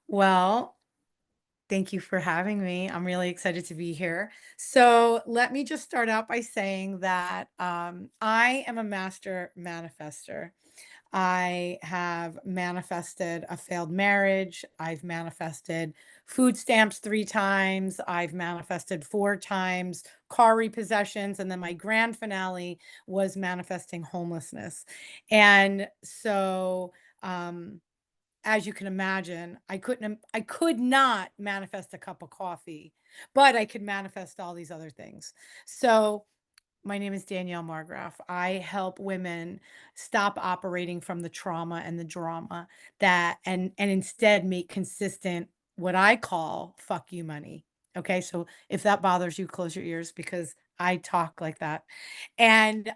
Well, thank you for having me. I'm really excited to be here. So, let me just start out by saying that I am a master manifester. I have manifested a failed marriage. I've manifested food stamps 3 times. I've manifested 4 times car repossessions. And then my grand finale was manifesting homelessness. And so, um, as you can imagine, I could not manifest a cup of coffee, but I could manifest all these other things. So, my name is Danielle Marggraf. I help women stop operating from the trauma and the drama that and instead make consistent what I call fuck you money. Okay? So, if that bothers you, close your ears because I talk like that. And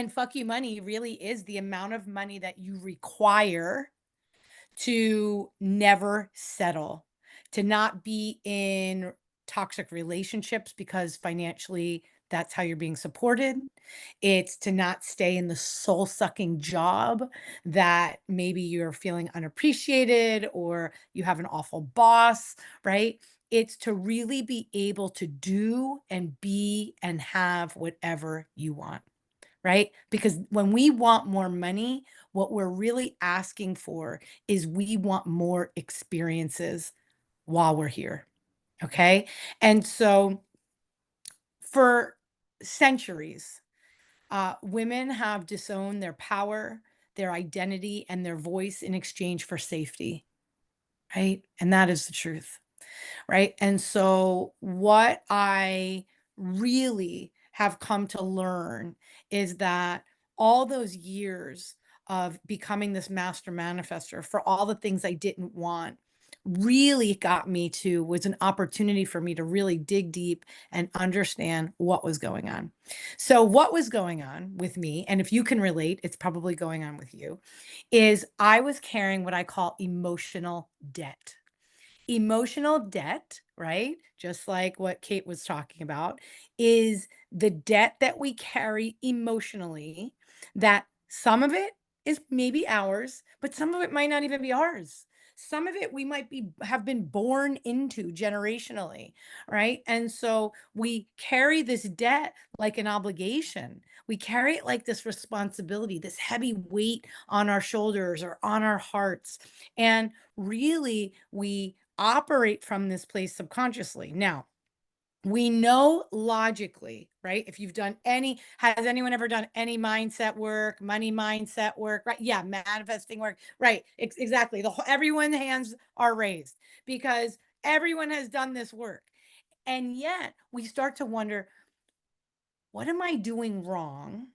fuck you money really is the amount of money that you require to never settle, to not be in toxic relationships because financially that's how you're being supported. It's to not stay in the soul sucking job that maybe you're feeling unappreciated or you have an awful boss, right? It's to really be able to do and be and have whatever you want, right? Because when we want more money, what we're really asking for is we want more experiences while we're here. Okay. And so for centuries, women have disowned their power, their identity, and their voice in exchange for safety. Right. And that is the truth. Right? And so what I really have come to learn is that all those years of becoming this master manifester for all the things I didn't want really got me to was an opportunity for me to really dig deep and understand what was going on. So what was going on with me, and if you can relate, it's probably going on with you, is I was carrying what I call emotional debt. Emotional debt, right? Just like what Kate was talking about, is the debt that we carry emotionally, that some of it is maybe ours, but some of it might not even be ours. Some of it we might be have been born into generationally, right? And so we carry this debt like an obligation. We carry it like this responsibility, this heavy weight on our shoulders or on our hearts. And really, we operate from this place subconsciously. Now, we know logically, right? If you've done any, has anyone ever done any mindset work, money mindset work, right? Yeah, manifesting work, right? Exactly. Everyone's hands are raised because everyone has done this work. And yet we start to wonder, what am I doing wrong?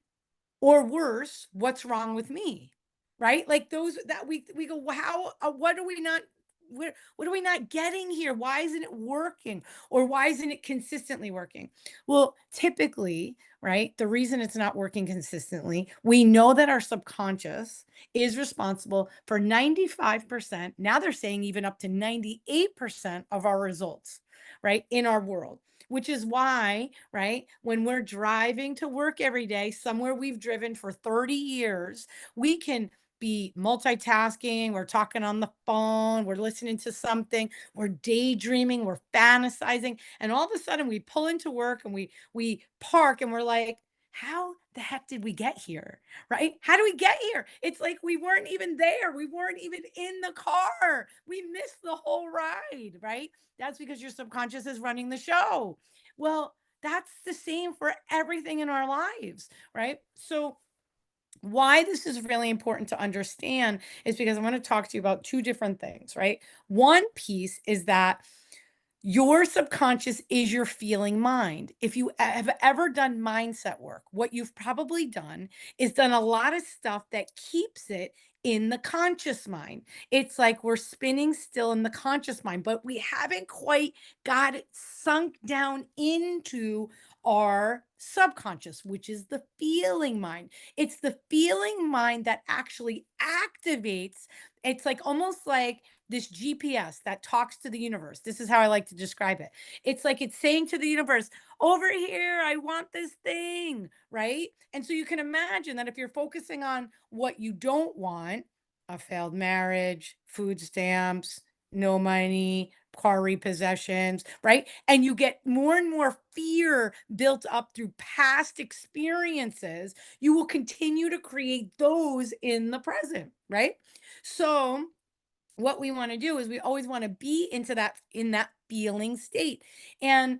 Or worse, what's wrong with me? Right? Like those that we go, "Well, how what are we not what are we not getting here? Why isn't it working? Or why isn't it consistently working?" Well, typically, right, the reason it's not working consistently, we know that our subconscious is responsible for 95%. Now they're saying even up to 98% of our results, right, in our world. Which is why, right, when we're driving to work every day, somewhere we've driven for 30 years, we can be multitasking, we're talking on the phone, we're listening to something, we're daydreaming, we're fantasizing, and all of a sudden we pull into work and we park and we're like, how the heck did we get here? Right? How do we get here? It's like we weren't even there. We weren't even in the car. We missed the whole ride, right? That's because your subconscious is running the show. Well, that's the same for everything in our lives, right? So, why this is really important to understand is because I want to talk to you about two different things, right? One piece is that your subconscious is your feeling mind. If you have ever done mindset work, what you've probably done is done a lot of stuff that keeps it in the conscious mind. It's like we're spinning still in the conscious mind, but we haven't quite got it sunk down into our subconscious, which is the feeling mind. It's the feeling mind that actually activates. It's like almost like this GPS that talks to the universe. This is how I like to describe it. It's like it's saying to the universe, over here, I want this thing, right? And so you can imagine that if you're focusing on what you don't want, a failed marriage, food stamps, no money, car repossessions, right? And you get more and more fear built up through past experiences. You will continue to create those in the present, right? So, what we want to do is we always want to be into that in that feeling state. And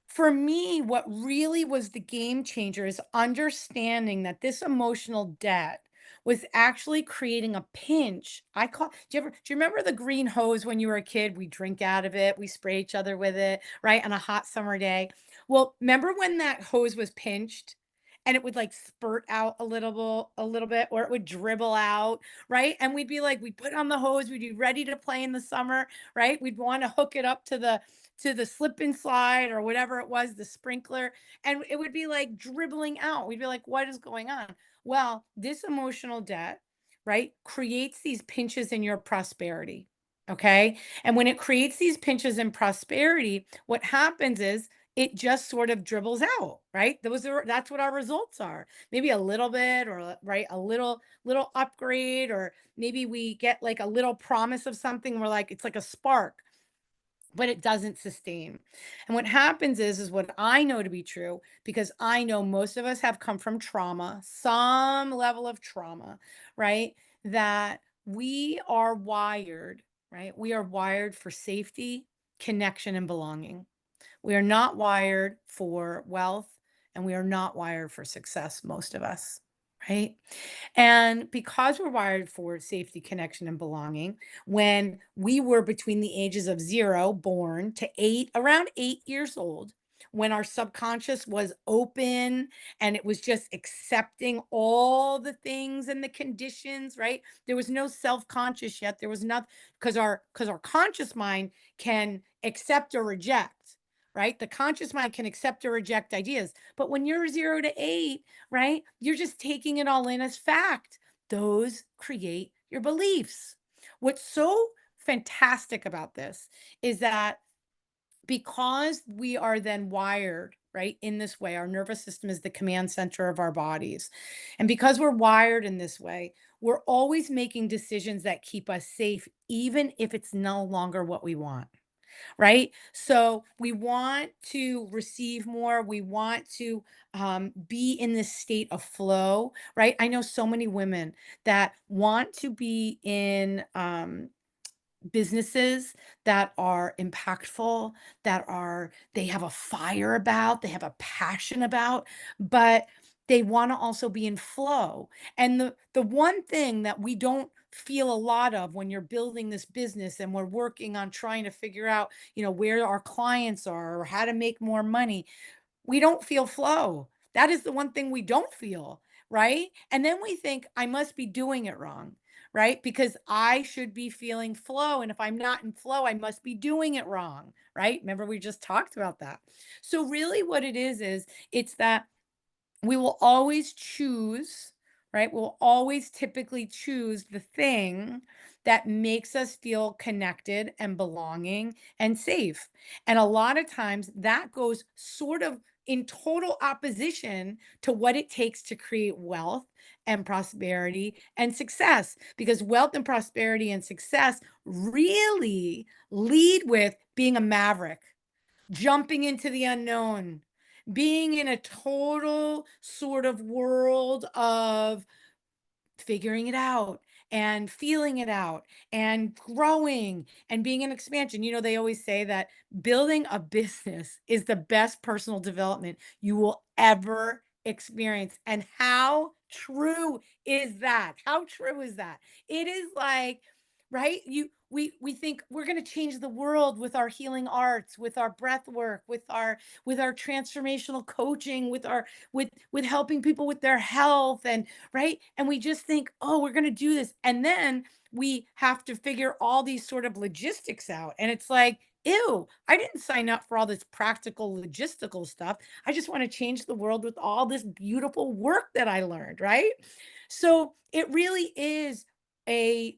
for me, what really was the game changer is understanding that this emotional debt was actually creating a pinch. Do you remember the green hose when you were a kid? We drink out of it, we spray each other with it, right? On a hot summer day. Well, remember when that hose was pinched and it would like spurt out a little bit, or it would dribble out, right? And we'd be like, we'd put on the hose, we'd be ready to play in the summer, right? We'd want to hook it up to the slip and slide or whatever it was, the sprinkler, and it would be like dribbling out. We'd be like, what is going on? Well, this emotional debt, right, creates these pinches in your prosperity. Okay. And when it creates these pinches in prosperity, what happens is it just sort of dribbles out, right? That's what our results are. Maybe a little bit, or right, a little upgrade, or maybe we get like a little promise of something. We're like, it's like a spark, but it doesn't sustain. And what happens is what I know to be true, because I know most of us have come from trauma, some level of trauma, right? That we are wired, right? We are wired for safety, connection, and belonging. We are not wired for wealth, and we are not wired for success, most of us, right? And because we're wired for safety, connection, and belonging, when we were between the ages of 0, born, to 8, around 8 years old, when our subconscious was open and it was just accepting all the things and the conditions, right? There was no self-conscious yet. There was not, because our conscious mind can accept or reject, right? The conscious mind can accept or reject ideas. But when you're 0 to 8, right? You're just taking it all in as fact. Those create your beliefs. What's so fantastic about this is that because we are then wired, right, in this way, our nervous system is the command center of our bodies. And because we're wired in this way, we're always making decisions that keep us safe, even if it's no longer what we want, right? So we want to receive more. We want to be in this state of flow, right? I know so many women that want to be in businesses that are impactful, they have a fire about, they have a passion about, but they want to also be in flow. And the one thing that we don't feel a lot of when you're building this business and we're working on trying to figure out, where our clients are or how to make more money, we don't feel flow. That is the one thing we don't feel, right? And then we think, I must be doing it wrong, right? Because I should be feeling flow. And if I'm not in flow, I must be doing it wrong, right? Remember, we just talked about that. So, really, what it is it's that we will always choose, right? We'll always typically choose the thing that makes us feel connected and belonging and safe. And a lot of times that goes sort of in total opposition to what it takes to create wealth and prosperity and success, because wealth and prosperity and success really lead with being a maverick, jumping into the unknown, being in a total sort of world of figuring it out and feeling it out and growing and being an expansion. They always say that building a business is the best personal development you will ever experience. And how true is that? How true is that? It is like, right? We think we're going to change the world with our healing arts, with our breath work, with our transformational coaching, with helping people with their health, and right? And we just think, oh, we're going to do this. And then we have to figure all these sort of logistics out. And it's like, ew, I didn't sign up for all this practical logistical stuff. I just want to change the world with all this beautiful work that I learned, right? So it really is a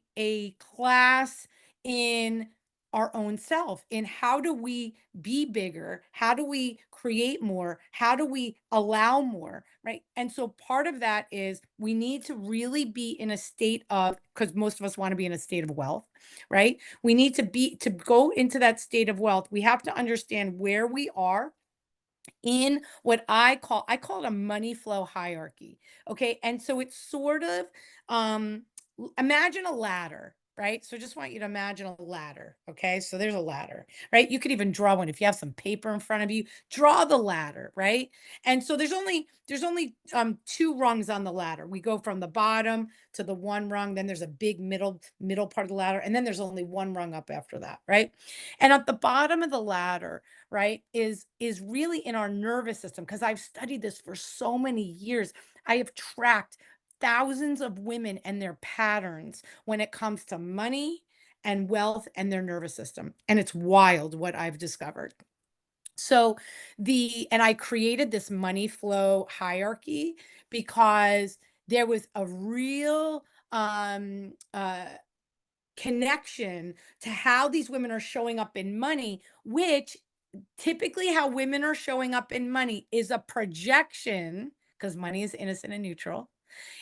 class in our own self in how do we be bigger? How do we create more? How do we allow more? Right. And so part of that is we need to really be in a state of, because most of us want to be in a state of wealth, right? We need to go into that state of wealth. We have to understand where we are in what I call it a money flow hierarchy. Okay. And so it's sort of imagine a ladder, right? So I just want you to imagine a ladder. Okay. So there's a ladder, right? You could even draw one if you have some paper in front of you, draw the ladder, right? And so there's only two rungs on the ladder. We go from the bottom to the one rung, then there's a big middle part of the ladder, and then there's only one rung up after that, right? And at the bottom of the ladder, right, is really in our nervous system, because I've studied this for so many years. I have tracked thousands of women and their patterns when it comes to money and wealth and their nervous system, and it's wild what I've discovered. So and I created this money flow hierarchy because there was a real connection to how these women are showing up in money, which typically how women are showing up in money is a projection, because money is innocent and neutral.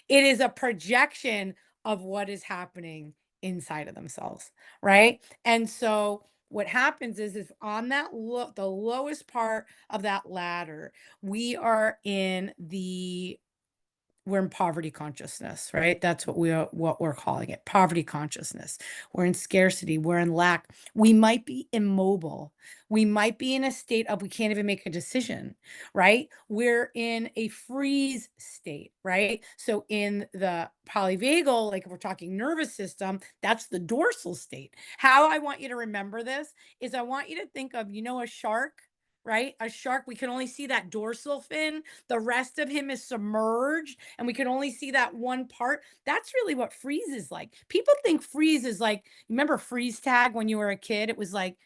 It is a projection of what is happening inside of themselves, right? And so what happens is on the lowest part of that ladder, we are in the we're in poverty consciousness, right? That's what we're calling it, poverty consciousness. We're in scarcity, we're in lack. We might be immobile. We might be in a state of we can't even make a decision, right? We're in a freeze state, right? So in the polyvagal, like if we're talking nervous system, that's the dorsal state. How I want you to remember this is I want you to think of, a shark, right? A shark, we can only see that dorsal fin. The rest of him is submerged and we can only see that one part. That's really what freeze is like. People think freeze is like, remember freeze tag when you were a kid? It was like,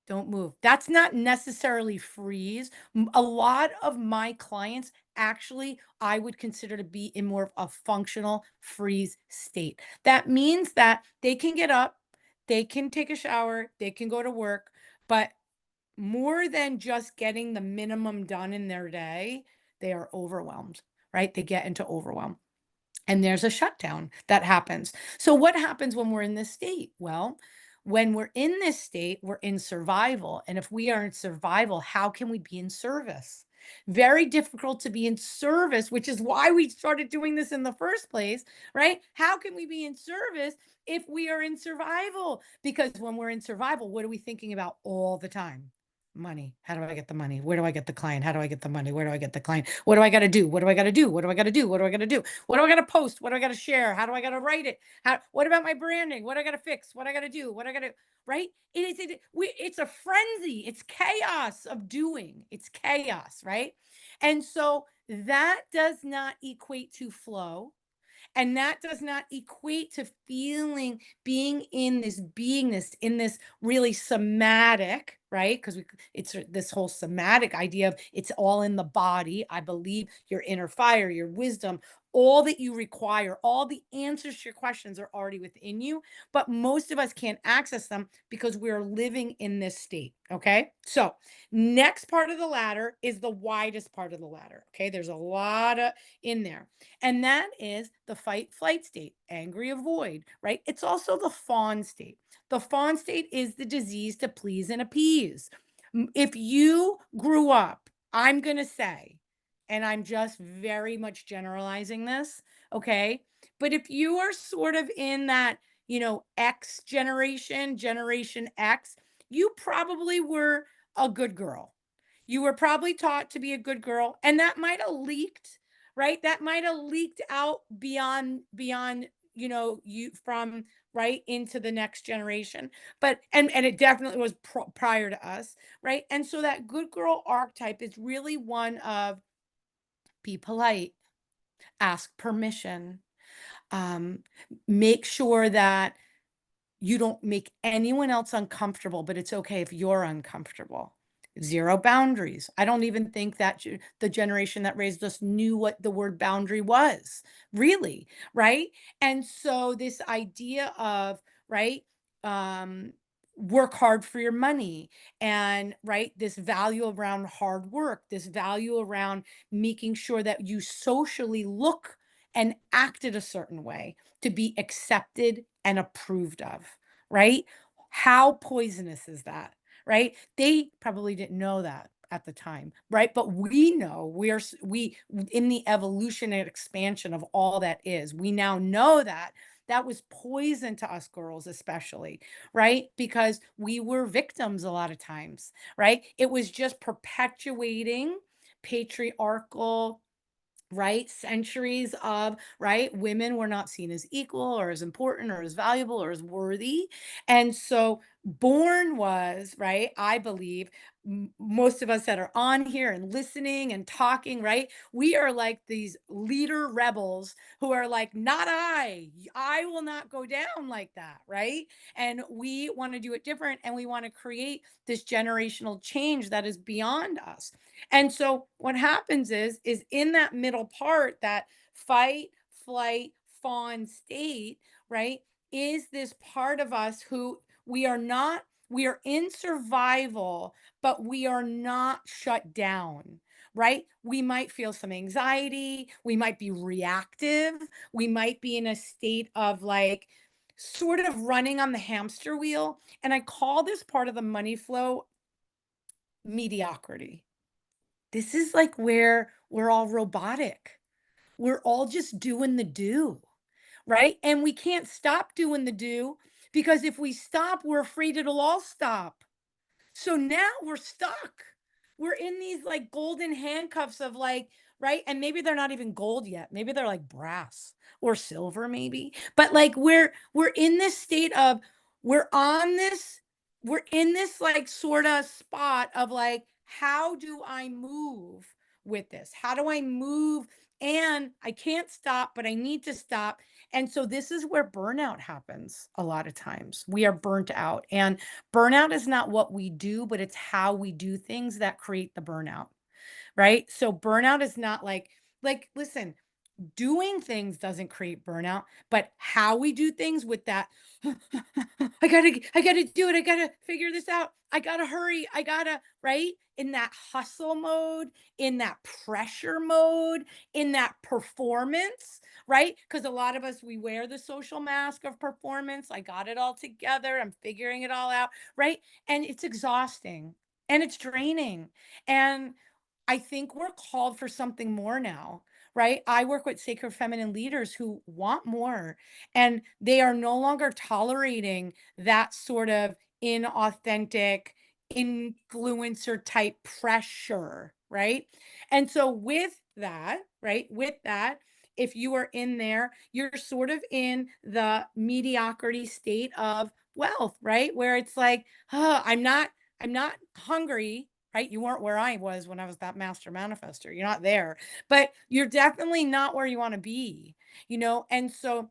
don't move. That's not necessarily freeze. A lot of my clients actually, I would consider to be in more of a functional freeze state. That means that they can get up, they can take a shower, they can go to work, but more than just getting the minimum done in their day, they are overwhelmed, right? They get into overwhelm. And there's a shutdown that happens. So, what happens when we're in this state? Well, when we're in this state, we're in survival. And if we are in survival, how can we be in service? Very difficult to be in service, which is why we started doing this in the first place, right? How can we be in service if we are in survival? Because when we're in survival, what are we thinking about all the time? Money. How do I get the money? Where do I get the client? How do I get the money? Where do I get the client? What do I got to do? What do I got to do? What do I got to do? What do I got to do? What do I got to post? What do I got to share? How do I got to write it? What about my branding? What do I got to fix? What I got to do? What I got to, right? It's a frenzy. It's chaos of doing. It's chaos, right? And so that does not equate to flow. And that does not equate to being in this beingness, in this really somatic, right? Because it's this whole somatic idea of it's all in the body. I believe your inner fire, your wisdom, all that you require, all the answers to your questions are already within you. But most of us can't access them because we're living in this state. Okay. So, next part of the ladder is the widest part of the ladder. Okay. There's a lot of in there. And that is the fight flight state, angry, avoid, right? It's also the fawn state. The fawn state is the disease to please and appease. If you grew up, I'm going to say, and I'm just very much generalizing this, okay? But if you are sort of in that, X generation, Generation X, you probably were a good girl. You were probably taught to be a good girl, and that might have leaked, right? That might have leaked out beyond, you from right into the next generation. But and it definitely was prior to us, right? And so that good girl archetype is really one of be polite, ask permission, um, make sure that you don't make anyone else uncomfortable, but it's okay if you're uncomfortable. Zero boundaries. I don't even think that the generation that raised us knew what the word boundary was, really, right? And so this idea of, right, um, work hard for your money, and right, this value around hard work, this value around making sure that you socially look and acted a certain way to be accepted and approved of, right? How poisonous is that, right? They probably didn't know that at the time, right? But we know, we in the evolution and expansion of all that is, we now know that that was poison to us girls, especially, right? Because we were victims a lot of times, right? It was just perpetuating patriarchal, right, centuries of, right, women were not seen as equal or as important or as valuable or as worthy. And so born was, right, I believe, most of us that are on here and listening and talking, right, we are like these leader rebels who are like, not I will not go down like that, right? And we want to do it different, and we want to create this generational change that is beyond us. And so what happens is in that middle part, that fight, flight, fawn state, right, is this part of us who we are not, we are in survival, but we are not shut down, right? We might feel some anxiety, we might be reactive, we might be in a state of like sort of running on the hamster wheel. And I call this part of the money flow mediocrity. This is like where we're all robotic. We're all just doing the do, right? And we can't stop doing the do, because if we stop, we're afraid it'll all stop. So now we're stuck. We're in these like golden handcuffs of like, right? And maybe they're not even gold yet. Maybe they're like brass or silver maybe. But like we're in this state of, we're on this, we're in this like sort of spot of like, how do I move with this? How do I move? And I can't stop, but I need to stop. And so this is where burnout happens a lot of times. We are burnt out. And burnout is not what we do, but it's how we do things that create the burnout, right? So burnout is not like listen, doing things doesn't create burnout, but how we do things with that, I gotta do it. I gotta figure this out. I gotta hurry. I gotta, right? In that hustle mode, in that pressure mode, in that performance, right? Because a lot of us, we wear the social mask of performance. I got it all together. I'm figuring it all out, right? And it's exhausting and it's draining. And I think we're called for something more now, right? I work with sacred feminine leaders who want more, and they are no longer tolerating that sort of inauthentic influencer type pressure, right? And so with that, right? With that, if you are in there, you're sort of in the mediocrity state of wealth, right? Where it's like, oh, I'm not hungry, right? You weren't where I was when I was that master manifester. You're not there, but you're definitely not where you want to be, you know? And so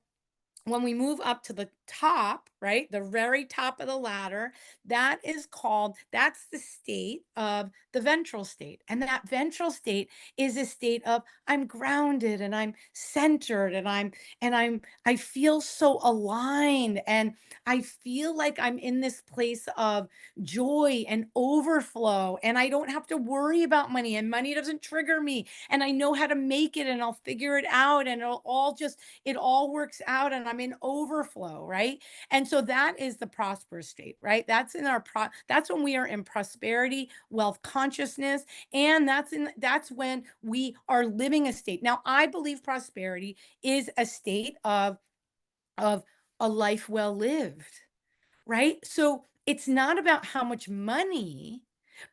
when we move up to the top, right, the very top of the ladder, that is called, that's the state of the ventral state. And that ventral state is a state of, I'm grounded and I'm centered and I feel so aligned, and I feel like I'm in this place of joy and overflow, and I don't have to worry about money, and money doesn't trigger me, and I know how to make it, and I'll figure it out, and it'll all just, it all works out, and I'm in overflow, right? And so that is the prosperous state, right? That's in our that's when we are in prosperity, wealth consciousness, and that's when we are living a state. Now, I believe prosperity is a state of a life well lived, right? So it's not about how much money,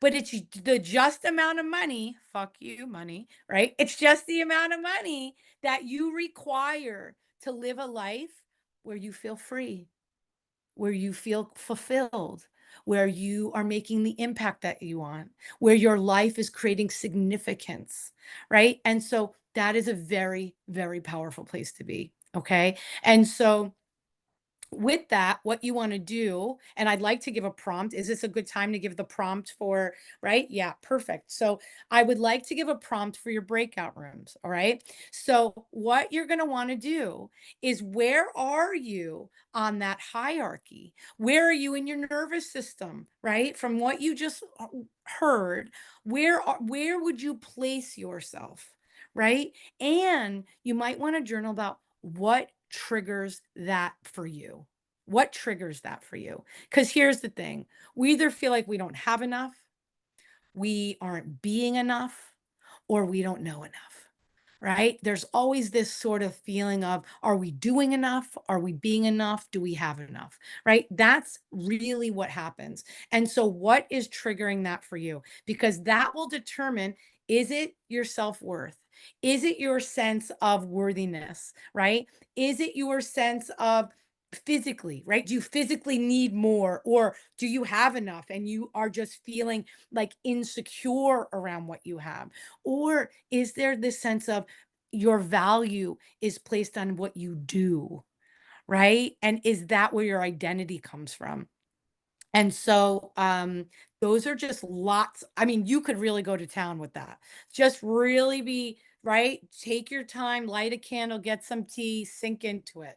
but it's the just amount of money. Fuck you, money, right? It's just the amount of money that you require to live a life where you feel free, where you feel fulfilled, where you are making the impact that you want, where your life is creating significance, right? And so that is a very, very powerful place to be. Okay. And so With that, what you want to do, and I'd like to give a prompt. Is this a good time to give the prompt for, right? Yeah, perfect. So I would like to give a prompt for your breakout rooms. All right. So what you're going to want to do is, where are you on that hierarchy? Where are you in your nervous system? Right. From what you just heard, where would you place yourself? Right. And you might want to journal about what triggers that for you. What triggers that for you? Because here's the thing, we either feel like we don't have enough, we aren't being enough, or we don't know enough, right? There's always this sort of feeling of, are we doing enough? Are we being enough? Do we have enough? Right? That's really what happens. And so, what is triggering that for you? Because that will determine, is it your self worth? Is it your sense of worthiness? Right? Is it your sense of physically, right? Do you physically need more, or do you have enough and you are just feeling like insecure around what you have? Or is there this sense of your value is placed on what you do, right? And is that where your identity comes from? And so, those are just lots. I mean, you could really go to town with that. Just really be right. Take your time, light a candle, get some tea, sink into it.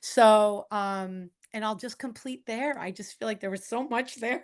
So, and I'll just complete there. I just feel like there was so much there.